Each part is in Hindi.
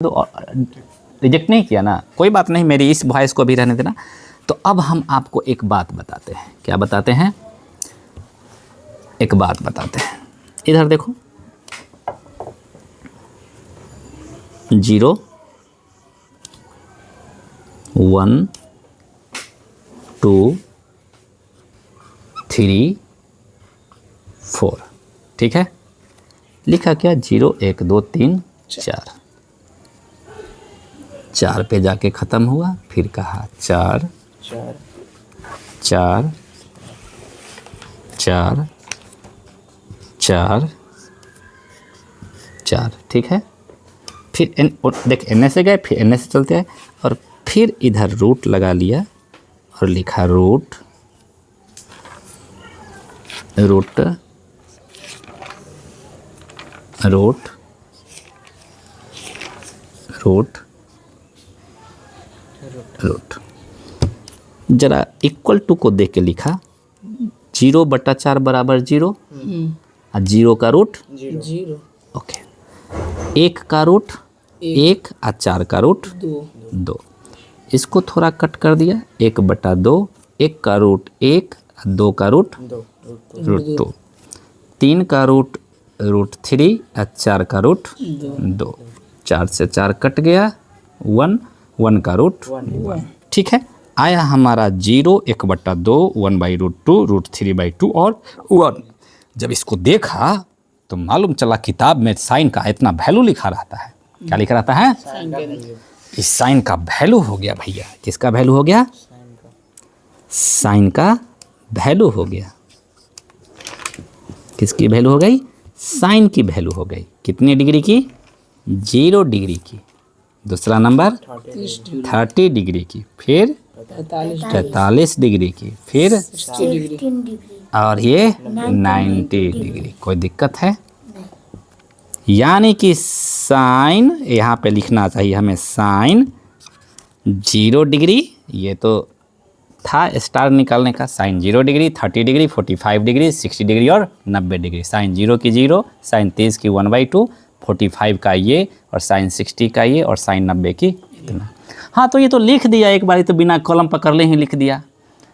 तो रिजेक्ट नहीं किया ना, कोई बात नहीं, मेरी इस वॉइस को भी रहने देना। तो अब हम आपको एक बात बताते हैं। क्या बताते हैं? एक बात बताते हैं। इधर देखो, 0 1 2 3 4, ठीक है। लिखा क्या? 0 1 2 3 4। 4 पे जाके ख़त्म हुआ, फिर कहा 4 4 4 4 4 4, ठीक है। फिर देख एन से गए, फिर एन से चलते हैं और फिर इधर रूट लगा लिया और लिखा root root root root root. जरा इक्वल टू को देख के लिखा, 0/4 बराबर 0 और 0 का रूट 0। ओके। 1 का रूट 1 और 4 का रूट 2। इसको थोड़ा कट कर दिया, 1/2, 1 का रूट 1 और 2 का रूट 2। 3 का रूट 3 और 4 का रूट 2। 4 से 4 कट गया, 1 1 का रूट 1, ठीक है। आया हमारा 0 1/2 1/√2 √3/2 और 1। जब इसको देखा तो मालूम चला किताब में साइन का इतना वैल्यू लिखा रहता है। क्या लिखा रहता है? इस साइन का वैल्यू हो गया भैया। किसका वैल्यू हो गया? साइन का वैल्यू हो गया। किसकी वैल्यू हो गई? साइन की वैल्यू हो गई। कितनी डिग्री की? 0 डिग्री की। दूसरा नंबर 30 डिग्री की, फिर 43 डिग्री की, फिर और ये 90 डिग्री। कोई दिक्कत है? यानी कि साइन यहाँ पे लिखना चाहिए हमें, साइन 0 डिग्री, ये तो था स्टार निकालने का। Sine 0 degree, 30 degree, 45 degree, 60 degree और 90 डिग्री। साइन 0 की 0, साइन 30 की 1/2, 45 का ये और साइन 60 का ये और साइन 90 की इतना। हाँ, तो ये तो लिख दिया एक बार, तो बिना कलम पकड़ ले ही लिख दिया,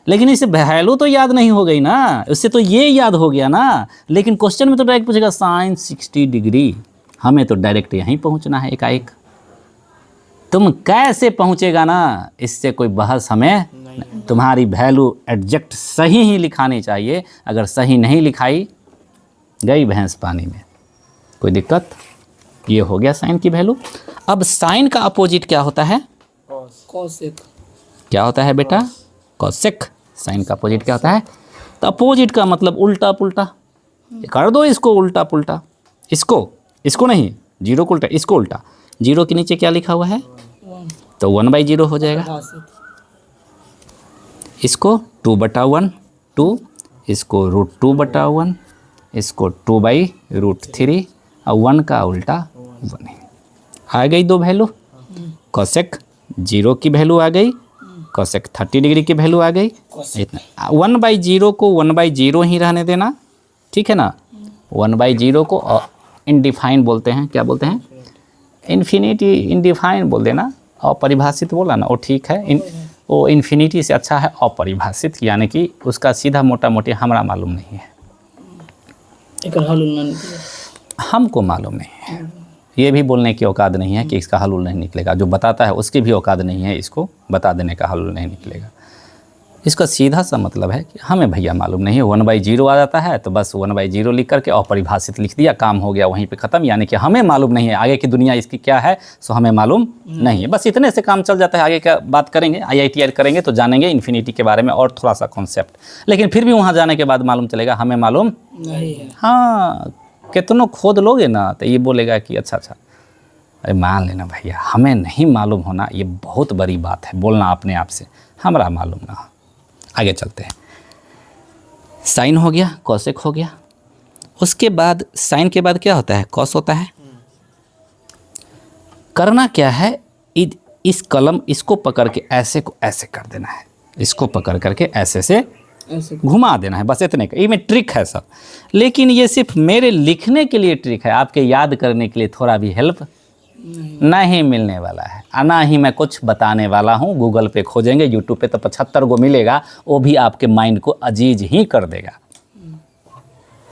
लेकिन इसे वैल्यू तो याद नहीं हो गई ना। उससे तो ये याद हो गया ना, लेकिन क्वेश्चन में तो डायरेक्ट पूछेगा साइन 60 डिग्री। हमें तो डायरेक्ट यहीं पहुंचना है एकाएक। तुम कैसे पहुंचेगा ना, इससे कोई बहस हमें नहीं। तुम्हारी वैल्यू एग्जैक्ट सही ही लिखानी चाहिए। अगर सही नहीं लिखाई, गई भैंस पानी में। कोई दिक्कत? ये हो गया साइन की वैल्यू। अब साइन का अपोजिट क्या होता है? कोसेक। क्या होता है बेटा? कोसेक। साइन का अपोजिट क्या होता है? तो अपोजिट का मतलब उल्टा पुल्टा। कर दो इसको उल्टा पुल्टा। इसको नहीं, 0 को उल्टा, इसको उल्टा। 0 के नीचे क्या लिखा हुआ है? तो 1/0 हो जाएगा। इसको 2/1 2, इसको √2/1, इसको 2/√3 और 1 का उल्टा 1। आ गई दो वैल्यू। कोसेक 0 की वैल्यू आ गई, कोसेक 30 डिग्री की वैल्यू आ गई। इतना 1/0 को 1/0 ही रहने देना, ठीक है ना। 1/0 को इनडिफाइन बोलते हैं। क्या बोलते हैं? इन्फिनिटी इनडिफाइन बोल देना, अपरिभाषित बोला ना, वो ठीक है। वो इन्फिनिटी से अच्छा है अपरिभाषित, यानी कि उसका सीधा मोटा मोटी हमारा मालूम नहीं है, हमको मालूम नहीं है। ये भी बोलने की औकात नहीं है कि इसका हल नहीं निकलेगा। जो बताता है उसकी भी औकात नहीं है इसको बता देने का हल नहीं निकलेगा। इसका सीधा सा मतलब है कि हमें भैया मालूम नहीं है। 1/0 आ जाता है तो बस 1/0 लिख करके अपरिभाषित लिख दिया, काम हो गया, वहीं पे ख़त्म। यानी कि हमें मालूम नहीं है आगे की दुनिया इसकी क्या है, सो हमें मालूम नहीं है। बस इतने से काम चल जाता है। आगे क्या बात करेंगे, IITR करेंगे तो जानेंगे इन्फिनिटी के बारे में और थोड़ा सा कॉन्सेप्ट, लेकिन फिर भी वहाँ जाने के बाद मालूम चलेगा हमें मालूम नहीं है। हाँ, कितनों खोद लोगे ना तो ये बोलेगा कि अच्छा, अरे मान लेना भैया हमें नहीं मालूम होना, ये बहुत बड़ी बात है। बोलना अपने आप से हमारा मालूम ना हो। आगे चलते हैं। साइन हो गया, कोसेक हो गया। उसके बाद साइन के बाद क्या होता है? कॉस होता है। करना क्या है? इस कलम इसको पकड़ के ऐसे को ऐसे कर देना है, इसको पकड़ करके ऐसे से घुमा देना है, बस इतने का। ये में ट्रिक है सब, लेकिन ये सिर्फ मेरे लिखने के लिए ट्रिक है, आपके याद करने के लिए थोड़ा भी हेल्प नहीं मिलने वाला है, और ना ही मैं कुछ बताने वाला हूँ। गूगल पे खोजेंगे, यूट्यूब पे तो 75 गो मिलेगा, वो भी आपके माइंड को अजीज ही कर देगा,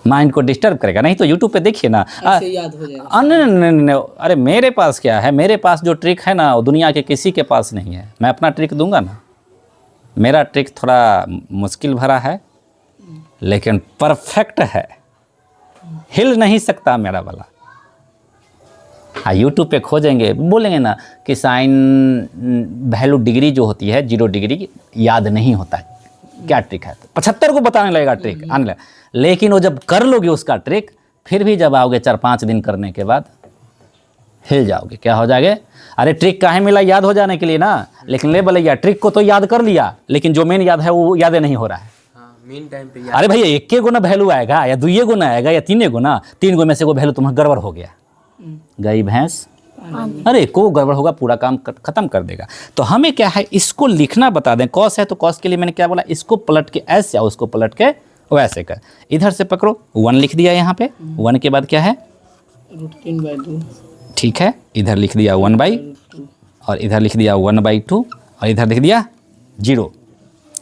माइंड को डिस्टर्ब करेगा। नहीं तो यूट्यूब पे देखिए ना, ऐसे याद हो जाएगा। नहीं, अरे मेरे पास क्या है, मेरे पास जो ट्रिक है ना वो दुनिया के किसी के पास नहीं है। मैं अपना ट्रिक दूंगा ना, मेरा ट्रिक थोड़ा मुश्किल भरा है लेकिन परफेक्ट है, हिल नहीं सकता मेरा वाला। हाँ, यूट्यूब पे खोजेंगे, बोलेंगे ना कि साइन वैल्यू डिग्री जो होती है 0 डिग्री की याद नहीं होता है, क्या ट्रिक है, 75 को बताने लगेगा ट्रिक आने लगा। लेकिन वो जब कर लोगे उसका ट्रिक, फिर भी जब आओगे 4-5 दिन करने के बाद हिल जाओगे, क्या हो जाएगा, अरे ट्रिक काहे मिला, याद हो जाने के लिए ना। लेकिन ले भैया ट्रिक को तो याद कर लिया, लेकिन जो मेन याद है वो याद नहीं हो रहा है। मेन टाइम पे अरे भैया 1 गुना वैल्यू आएगा या 2 गुना आएगा या 3 गुना, 3 गो में से कोई वैल्यू तुम्हारा गड़बड़ हो गया, गई भैंस, अरे को गड़बड़ होगा पूरा काम खत्म कर देगा। तो हमें क्या है, इसको लिखना बता दें। कॉस है तो कॉस के लिए मैंने क्या बोला, इसको पलट के ऐसे या उसको पलट के वैसे कर, इधर से पकड़ो 1 लिख दिया यहाँ पे, 1 के बाद क्या है √3/2, ठीक है, इधर लिख दिया 1/2 और इधर लिख दिया 1/2 और इधर लिख दिया 0।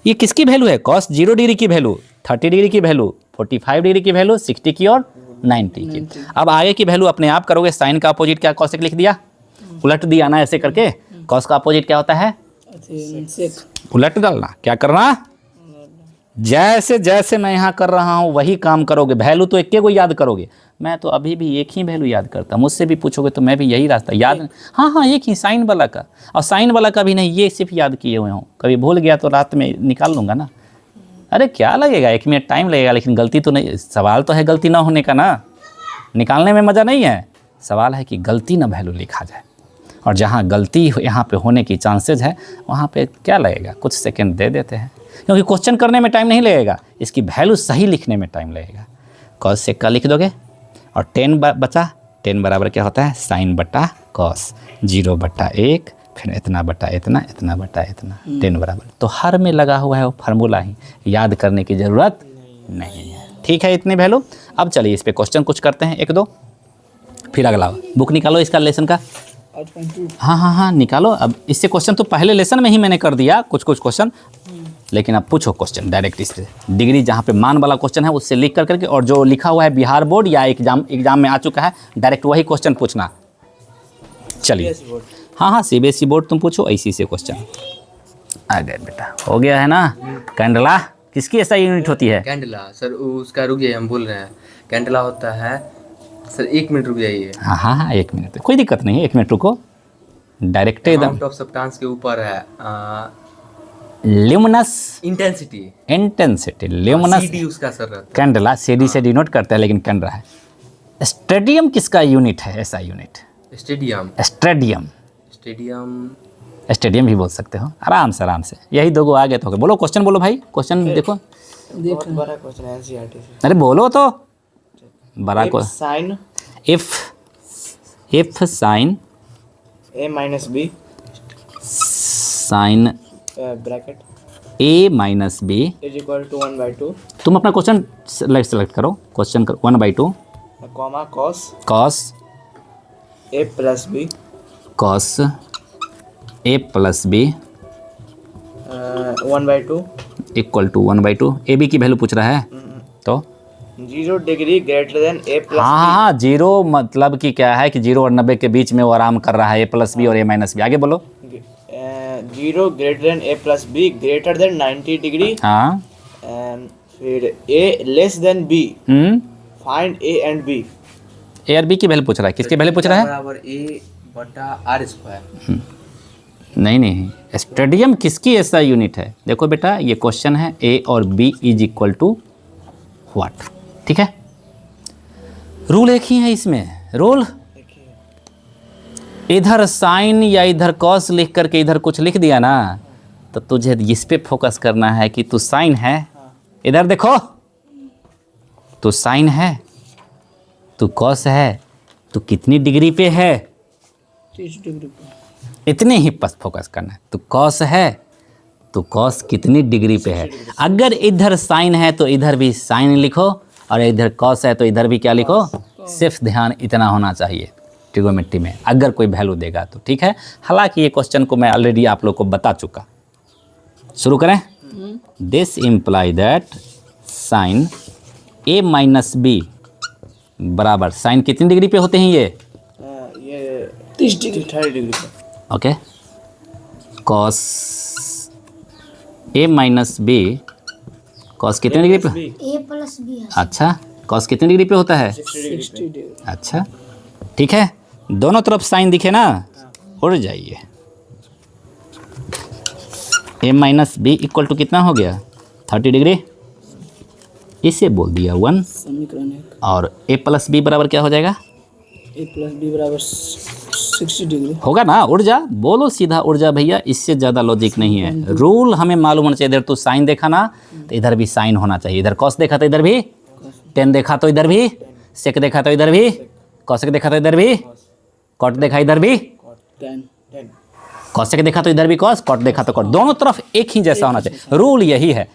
ये किसकी वैल्यू है, कॉस 0 डिग्री की वैल्यू, 30 डिग्री की वैल्यू, 45 डिग्री की वैल्यू, 60 की और 90 की। अब आगे की वैल्यू अपने आप करोगे, साइन का अपोजिट क्या, कॉसेक लिख दिया, उलट दिया ना ऐसे करके। कॉस का अपोजिट क्या होता है, उलट डालना। क्या करना, जैसे जैसे मैं यहाँ कर रहा हूँ वही काम करोगे, वैल्यू तो 1 को याद करोगे। मैं तो अभी भी एक ही वैल्यू याद करता, मुझसे भी पूछोगे तो मैं भी यही रास्ता याद, हाँ एक ही साइन वाला का, और साइन वाला का भी नहीं, ये सिर्फ याद किए हुए हूँ, कभी भूल गया तो रात में निकाल लूँगा ना। अरे क्या लगेगा, 1 मिनट टाइम लगेगा, लेकिन गलती तो नहीं, सवाल तो है गलती ना होने का ना, निकालने में मज़ा नहीं है, सवाल है कि गलती ना वैल्यू लिखा जाए। और जहाँ गलती यहाँ पे होने की चांसेस है वहाँ पे क्या लगेगा, कुछ सेकंड दे देते हैं, क्योंकि क्वेश्चन करने में टाइम नहीं लगेगा, इसकी वैल्यू सही लिखने में टाइम लगेगा। कॉस सेक का लिख दोगे और 10 बचा, 10 बराबर क्या होता है, साइन बटा कॉस, 0/1, फिर इतना बटा इतना, इतना बटा इतना, 10 बराबर। तो हर में लगा हुआ है वो फार्मूला ही, याद करने की ज़रूरत नहीं है। ठीक है, इतनी वैल्यू। अब चलिए इस पे क्वेश्चन कुछ करते हैं 1-2, फिर अगला बुक निकालो इसका लेसन का। हाँ निकालो। अब इससे क्वेश्चन तो पहले लेसन में ही मैंने कर दिया कुछ क्वेश्चन, लेकिन अब पूछो क्वेश्चन डायरेक्ट इससे, डिग्री जहाँ पे मान वाला क्वेश्चन है उससे लिख करके, और जो लिखा हुआ है बिहार बोर्ड या एग्जाम में आ चुका है डायरेक्ट वही क्वेश्चन पूछना। चलिए, हाँ CBSE बोर्ड तुम पूछो ऐसी से क्वेश्चन आ गए बेटा, हो गया है ना। कैंडला किसकी ऐसा यूनिट होती है, कैंडला सर, उसका रुक जाइए, हम बोल रहे हैं। कैंडला होता है सर, 1 मिनट रुक जाइए। हाँ 1 मिनट, कोई दिक्कत नहीं है, 1 मिनट रुको, डायरेक्ट एकदम। अमाउंट ऑफ सब्सटेंस के ऊपर है ल्यूमिनस इंटेंसिटी, ल्यूमिनस CD उसका सर रहता है। कैंडला CD से डिनोट करता है, लेकिन कैंडला है। स्टेडियम किसका यूनिट है, ऐसा यूनिट, स्टेडियम भी बोल सकते हो, आराम से यही 2 आ गए तो हो गए। बोलो क्वेश्चन, बोलो भाई क्वेश्चन देखो, बहुत बड़ा क्वेश्चन है NCERT से। अरे बोलो तो बड़ा को, sine if sine A-B sine bracket A-B = 1/2 तुम अपना क्वेश्चन सेलेक्ट करो, question 1/2 comma cos cos A+B cos A+B 1/2 = 1/2। AB की वैल्यू पूछ रहा है तो 0 डिग्री ग्रेटर देन A+B। हाँ 0 मतलब कि क्या है कि 0 और 90 के बीच में वो आराम कर रहा है, A+B और A-B। आगे बोलो। 0 greater than A+B greater than 90 degree, हाँ फिर A less than B, find A and B। A और B की वैल्यू पूछ रहा है, किसकी वैल्यू पूछ रहा है, बराबर A/r²। नहीं, स्टेडियम किसकी ऐसा यूनिट है। देखो बेटा ये क्वेश्चन है A और B = व्हाट, ठीक है, रूल एक ही है इसमें, रूल इधर साइन या इधर कॉस लिख करके इधर कुछ लिख दिया ना, तो तुझे इस पे फोकस करना है कि तू साइन है, इधर देखो तू साइन है, तू कॉस है, तू कितनी डिग्री पे है, 30 डिग्री पे। इतने ही बस फोकस करना है। तू कॉस है, तो कॉस कितनी डिग्री पे है। अगर इधर साइन है तो इधर भी साइन लिखो, और इधर कॉस है तो इधर भी क्या लिखो, सिर्फ ध्यान इतना होना चाहिए। ट्रिगोनोमेट्री में, अगर कोई वैल्यू देगा तो, ठीक है। हालांकि ये क्वेश्चन को मैं ऑलरेडी आप लोग को बता चुका। शुरू करें। This imply that sine A minus B बराबर, साइन कितनी डिग्री पे होते हैं ये? ये 30 डिग्री पे। Okay, cos A minus B, cos कितने डिग्री पे? ए प्लस बी है। अच्छा, कॉस कितने डिग्री पे होता है? 60 डिग्री। अच्छा, ठीक है। दोनों तरफ साइन दिखे ना, उड़ जाइए। ए माइनस बी इक्वल टू कितना हो गया? 30 डिग्री। इसे बोल दिया 1, समीकरण है और ए प्लस बी बराबर क्या हो जाएगा? ए प्लस बी बराबर 60 डिग्री। होगा ना, उड़ जा, बोलो सीधा उड़ जा भैया, इससे ज़्यादा लॉजिक नहीं है। रूल हमें मालूम होना चाहिए। इधर तो साइन देखा ना, तो इधर भी साइन होना चाहिए। इधर कॉस देखा तो इधर भी, टेन देखा तो इधर भी, सेक देखा तो इधर भी, कॉसेक देखा तो इधर भी, कॉट देखा इधर भी, 10 कॉसेक देखा तो इधर भी कॉस, कॉट देखा तो कॉट, दोनों तरफ एक ही जैसा होना चाहिए। रूल यही है,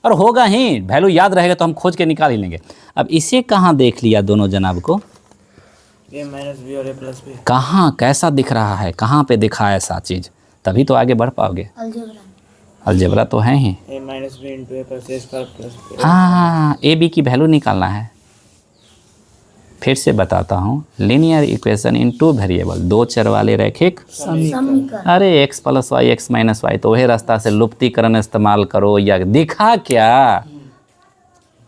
और होगा ही, वैल्यू याद रहेगा तो हम खोज के निकाल ही लेंगे। अब इसे कहाँ देख लिया दोनों जनाब को? ए माइनस बी और ए प्लस बी। कहाँ, कैसा दिख रहा है, कहाँ पे दिखा है ऐसा चीज़, तभी तो आगे बढ़ पाओगे। अलजेब्रा तो है ही। ए माइनस बी इंटू ए प्लस ए स्क्वायर प्लस हाँ, ए बी की वैल्यू निकालना है। फिर से बताता हूँ, linear equation in two variable, दो चर वाले रैखिक। अरे x plus y x minus y, तो वही रास्ता से लुप्तीकरण इस्तेमाल करो। या दिखा क्या?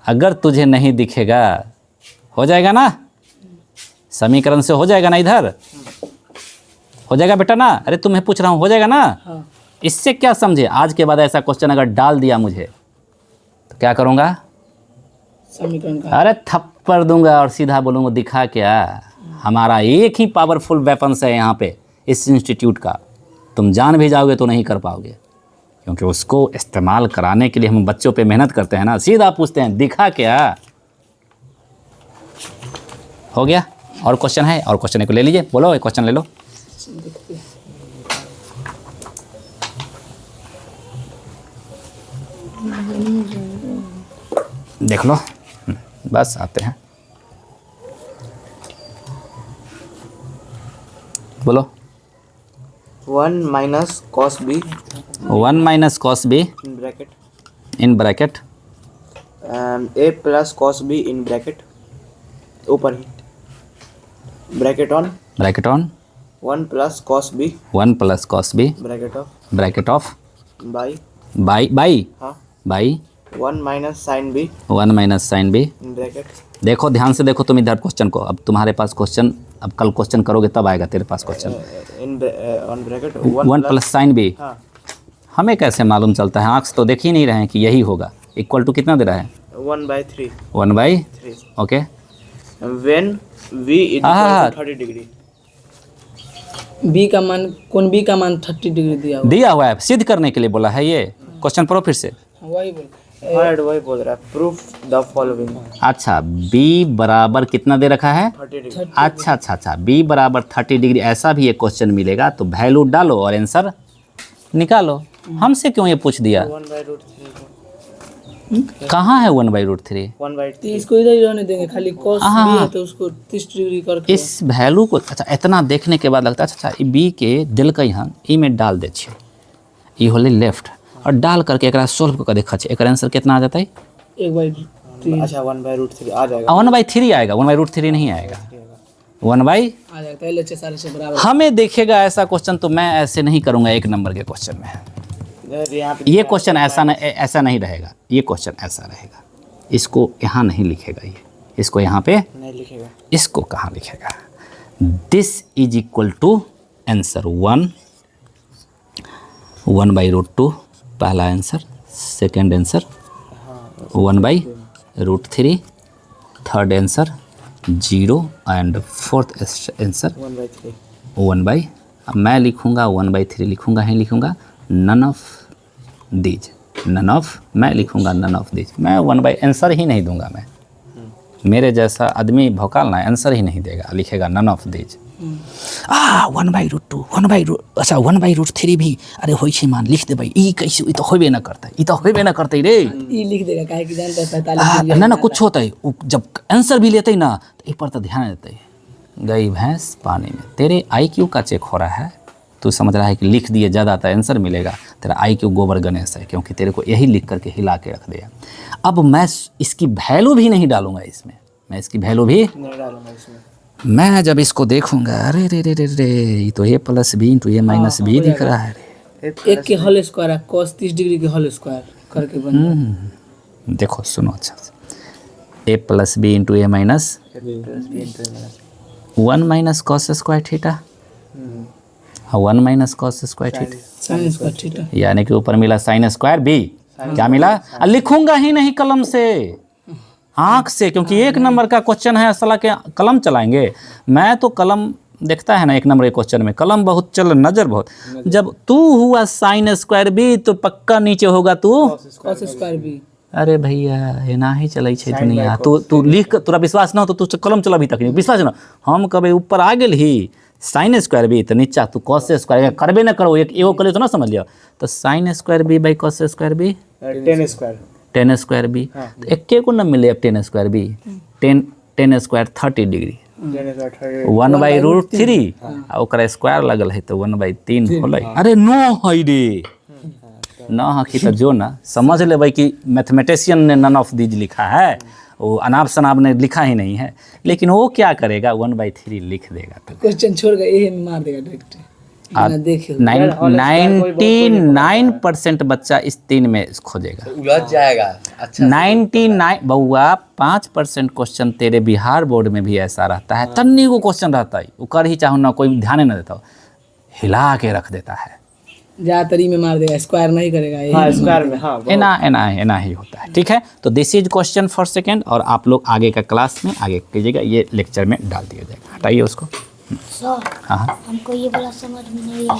अगर तुझे नहीं दिखेगा, हो जाएगा ना, समीकरण से हो जाएगा ना, इधर हो जाएगा बेटा ना। अरे तुम्हें पूछ रहा हूँ, हो जाएगा ना? इससे क्या समझे? आज के बाद ऐसा क्वेश्चन अगर डाल दिया मुझे तो क्या करूँगा? समीकरण का अरे थप्पड़ दूंगा और सीधा बोलूँगा दिखा क्या। हमारा एक ही पावरफुल वेपन्स है यहाँ पे इस इंस्टीट्यूट का, तुम जान भी जाओगे तो नहीं कर पाओगे, क्योंकि उसको इस्तेमाल कराने के लिए हम बच्चों पे मेहनत करते हैं ना। सीधा पूछते हैं दिखा क्या। हो गया? और क्वेश्चन है? और क्वेश्चन को ले लीजिए, बोलो एक क्वेश्चन ले लो। देख लो, बस आते हैं, बोलो। 1 minus cos B 1 minus cos B in bracket in bracket A plus cos B in bracket, ऊपर ही bracket on 1 plus cos B 1 plus cos B bracket of by हाँ by 1 minus sine B 1 minus sine B. In bracket. देखो ध्यान से देखो तुम इधर क्वेश्चन को। अब तुम्हारे पास क्वेश्चन, अब कल क्वेश्चन करोगे तब आएगा तेरे पास question. In on bracket 1 plus sine B, हाँ हमें कैसे मालूम चलता है? आँख से तो देख ही नहीं रहे हैं कि यही होगा। इक्वल टू कितना दे रहा है? 1/3 1/3। ओके, व्हेन v इज हाँ। 30 डिग्री। बी का मान, कौन बी का मान 30 डिग्री दिया हुआ दिया हुआ है, सिद्ध करने के लिए बोला है ये क्वेश्चन। पढ़ो फिर से। है? वही बोल हार्ड वही बोल रहा है, प्रूफ द फॉलोइंग। अच्छा, b बराबर कितना दे रखा है? 30 डिग्री। अच्छा, b बराबर 30 डिग्री, ऐसा भी एक क्वेश्चन मिलेगा तो वैल्यू डालो और आंसर निकालो। हमसे क्यों ये पूछ दिया? 1/√3 कहाँ है 1/√3? 1/3 इसको इधर ही रहने देंगे, खाली cos हाँ। बी है तो उसको 30 डिग्री करके इस वैल्यू को अच्छा इतना देखने के बाद लगता है अच्छा बी के दिल का यहाँ ई में डाल दे छे, ई होले लेफ्ट, और डाल करके एकरा सोल्व कर देखा छे, एकर आंसर कितना आ जाता है? 1/3 अच्छा 1/√3 आ जाएगा। 1/3 आएगा, 1/√3 नहीं आएगा। 1 आ जाता है। LHS सारे से बराबर। हमें देखेगा ऐसा क्वेश्चन तो मैं ऐसे नहीं करूँगा। एक नंबर के क्वेश्चन में यहाँ पे ये क्वेश्चन ऐसा नहीं रहेगा, ये क्वेश्चन ऐसा रहेगा। इसको यहाँ नहीं लिखेगा, ये इसको यहाँ पे नहीं लिखेगा। इसको कहाँ लिखेगा? This is equal to answer 1/√2 पहला answer, second answer 1/√3, third answer 0 and fourth answer 1/3 1/, अब मैं लिखूँगा 1/3 लिखूँगा ही लिखूँगा, none of these, none of, मैं लिखूँगा नन ऑफ दीज। मैं 1/, आंसर ही नहीं दूंगा मैं। मेरे जैसा आदमी भौकाल ना आंसर ही नहीं देगा, लिखेगा नन ऑफ दीज। 1/√2 अच्छा 1/√3 भी अरे होइ छै मान लिख देबै। ई कैसे? ई तो होबे ना करतै, ई तो होबे ना करतै रे। ई लिख देगा, काहे कि जानता है 45 डिग्री। ना कुछ होतै, जब आंसर भी लेतै ना तो ई पर तो ध्यान देतै। गई भैंस पानी में। तेरे IQ का चेक हो रहा है, तू समझ रहा है कि लिख दिए ज़्यादा तो आंसर मिलेगा। तेरा IQ गोबर गणेश है, क्योंकि तेरे को यही लिख करके हिला के रख दिया। अब मैं इसकी वैल्यू भी नहीं डालूंगा इसमें, मैं इसकी वैल्यू भी नहीं डालूंगा इसमें। मैं जब इसको देखूंगा, अरे रे रे रे रे, ये तो A + B × A - B दिख रहा है रे। एक के होल स्क्वायर है, cos 30 डिग्री के होल स्क्वायर करके बन जाए। देखो सुनो अच्छा से, A + B × A - 1 - cos square theta, 1 - cos square theta, sin square theta. यानी कि ऊपर मिला sin स्क्वायर B। क्या मिला? लिखूंगा ही नहीं कलम से, आँख से, क्योंकि 1 नंबर का क्वेश्चन है, साला के कलम चलाएंगे। मैं तो कलम देखता है ना, 1 नंबर के क्वेश्चन में कलम बहुत चल, नज़र बहुत। जब तू हुआ sin स्क्वायर B तो पक्का नीचे होगा तू cos स्क्वायर भी। अरे भैया एना ही चलै छै दुनिया। तू लिख, तोरा विश्वास ना हो तो तू कलम चला भी तक नहीं, विश्वास ना हम कभी ऊपर आ गेल ही sin स्क्वायर B तो नीचा तू cos स्क्वायर करबे ना करो, एगो करे तो ना समझ लियो। तो sin square B / cos square B 10 square, 10 square B। तो एके को न मिले 10 स्क्वायर B, 10 स्क्वायर 30 डिग्री, 1/√3 आ ओकरा स्क्वायर लगल है तो 1/3 होलै। अरे नो है रे, ना हकी तो जो ना समझ लेबै कि मैथमेटिशियन ने नन ऑफ दीज लिखा है, वो अनाप शनाप ने लिखा ही नहीं है। लेकिन वो क्या करेगा, 1/3 लिख देगा। तो क्वेश्चन छोड़ के ये मार देगा डायरेक्ट बिना देखे। 99% बच्चा इस 3 में खोजेगा, उलझ जाएगा। अच्छा 99 बउआ 5% क्वेश्चन तेरे बिहार बोर्ड में भी ऐसा रहता है, तन्नी को क्वेश्चन रहता है, वो कर ही चाहो ना, कोई ध्यान नहीं देता, हिला के रख देता है। ज्यादातर में मार देगा, स्क्वायर नहीं करेगा। ये हाँ स्क्वायर में, हाँ एना ही होता है। ठीक है, तो this is question for second, और आप लोग आगे का क्लास में आगे कीजिएगा, ये लेक्चर में डाल दिया जाएगा। हटाइए उसको। सर हाँ हाँ हमको ये वाला समझ में नहीं आया।